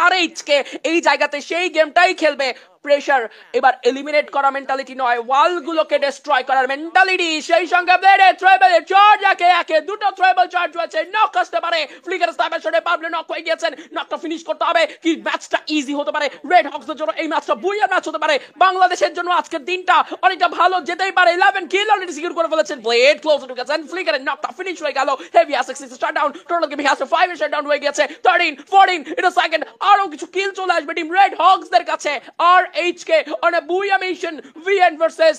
আরএইচকে এই জায়গাতে সেই গেমটাই খেলবে, প্রেসার এবার এলিমিনেট করা মেন্টালিটি নয়, ওয়ালগুলোকে ডিস্ট্রয় করার মেন্টালিটি। সেই সঙ্গে ব্লেডে ট্রাইবেলের চার্জ একে একে দুটো ট্রাইবেল চার্জ রয়েছে, নক আসতে পারে, ফ্লিকার স্টাইপের সাথে পাবলে নক হয়ে গিয়েছেন, নকটা ফিনিশ করতে হবে, কি ম্যাচটা ইজি হতে পারে রেড হক্সের জন্য, এই ম্যাচটা বুইয়ার ম্যাচ হতে পারে, বাংলাদেশের জন্য আজকের দিনটা অনেকটা ভালো যেতেই পারে। 11 কিল অলরেডি সিকিউর করে ফেলেছেন, ব্লেড ক্লোজ টু গেছেন, ফ্লিকারের নকটা ফিনিশ হয়ে গেল, heavy অ্যাসেক্স shut down, total gaming has 5 shut down হয়ে গেছে, 13 14 এটা সেকেন্ড, আরো কিছু কিল চলে আসবে টিম রেড হক্সদের কাছে। আরএইচকে on a Booyah mission, VN versus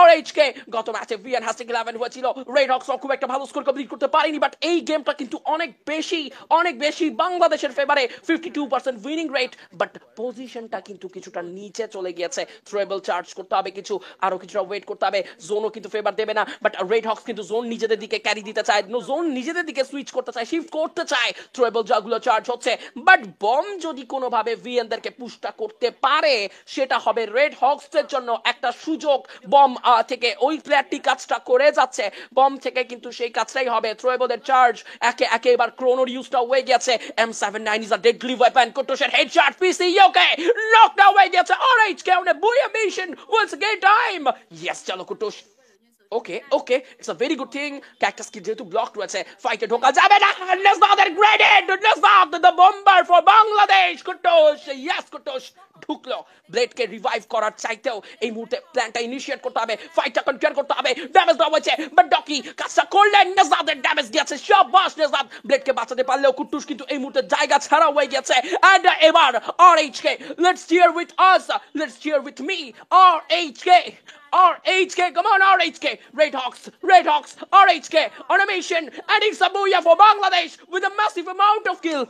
RHK। গত ম্যাচে VN হ্যাস্টিং 11 হয়েছিল, রেড হক্স খুব একটা ভালো স্কোর কমপ্লিট করতে পারেনি, বাট এই গেমটা কিন্তু অনেক বেশি বাংলাদেশের ফেভারে, 52% উইনিং রেট, বাট পজিশনটা কিন্তু কিছুটা নিচে চলে গিয়েছে। থ্রেবল চার্জ করতে হবে, আরো কিছুটা ওয়েট করতে হবে, জোনও কিন্তু ফেভার দেবে না, বাট রেড হক্স কিন্তু জোন নিজেদের দিকে ক্যারি দিতে চায়, জোন নিজেদের দিকে সুইচ করতে চায়, শিফট করতে চায়, থ্রেবল যাগুলো চার্জ হচ্ছে, বাট বম যদি কোনোভাবে ভিএনদেরকে পুশটা করতে পারে সেটা হবে রেড হক্সের জন্য একটা সুযোগ। বম থেকে ওই প্লেয়ারটি কাজটা করে যাচ্ছে, বম থেকে কিন্তু সেই কাজটাই হবে। থ্রোয়েবলের চার্জ একে একে এবার ক্রোনোর ইউজটা হয়ে গেছে, M79 is a deadly weapon, কুটুসের headshot PC okay knocked out হয়ে গেছে। RHK on a Booyah mission once get time, yes চলো Kutus, okay it's a very good thing, cactus কি যেহেতু ব্লক রয়েছে ফাইটে ঢোকা যাবে না, নেজদাদের গ্রেডেড, নেজদাদ the bomber for Bangladesh, Kutus yes Kutus ঢুকলো, ব্লেডকে রিভাইভ করার চাইতেও এই মুহূর্তে প্ল্যানটা ইনিশিয়েট করতে হবে, ফাইটটা কন্টিনিউ করতে হবে, ড্যামেজ দেওয়া হয়েছে বাট ডকি কাজটা করলেন, নেজদাদের ড্যামেজ গিয়েছে, শাবাশ নেজদাদ, ব্লেডকে বাঁচাতে পারলেও কুটুস কিন্তু এই মুহূর্তে জায়গা ছাড়া হয়ে গেছে। এন্ড এবার RHK, let's cheer with us, let's cheer with me, RHK, come on RHK, Red Hawks, RHK on a mission, and it's a booyah for Bangladesh with a massive amount of kill.